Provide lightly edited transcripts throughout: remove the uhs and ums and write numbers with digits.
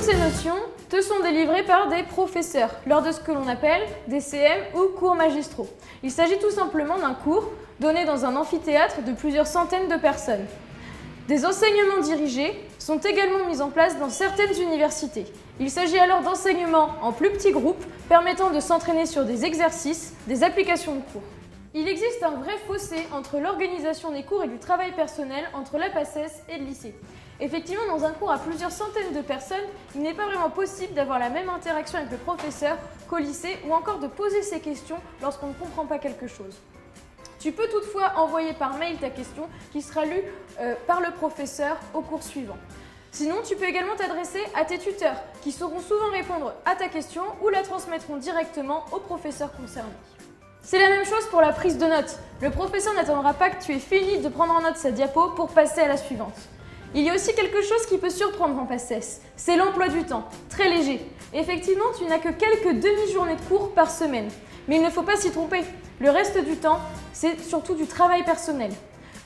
ces notions te sont délivrées par des professeurs lors de ce que l'on appelle des CM ou cours magistraux. Il s'agit tout simplement d'un cours donné dans un amphithéâtre de plusieurs centaines de personnes. Des enseignements dirigés sont également mis en place dans certaines universités. Il s'agit alors d'enseignements en plus petits groupes permettant de s'entraîner sur des exercices, des applications de cours. Il existe un vrai fossé entre l'organisation des cours et du travail personnel entre la PACES et le lycée. Effectivement, dans un cours à plusieurs centaines de personnes, il n'est pas vraiment possible d'avoir la même interaction avec le professeur qu'au lycée ou encore de poser ses questions lorsqu'on ne comprend pas quelque chose. Tu peux toutefois envoyer par mail ta question qui sera lue par le professeur au cours suivant. Sinon, tu peux également t'adresser à tes tuteurs qui sauront souvent répondre à ta question ou la transmettront directement au professeur concerné. C'est la même chose pour la prise de notes. Le professeur n'attendra pas que tu aies fini de prendre en note sa diapo pour passer à la suivante. Il y a aussi quelque chose qui peut surprendre en PACES, c'est l'emploi du temps, très léger. Effectivement, tu n'as que quelques demi-journées de cours par semaine, mais il ne faut pas s'y tromper. Le reste du temps, c'est surtout du travail personnel.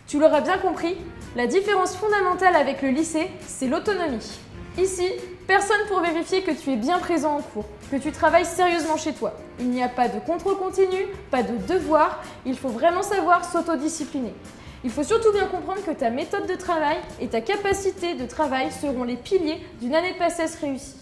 Tu l'auras bien compris, la différence fondamentale avec le lycée, c'est l'autonomie. Ici, personne pour vérifier que tu es bien présent en cours, que tu travailles sérieusement chez toi. Il n'y a pas de contrôle continu, pas de devoir, il faut vraiment savoir s'autodiscipliner. Il faut surtout bien comprendre que ta méthode de travail et ta capacité de travail seront les piliers d'une année de PACES réussie.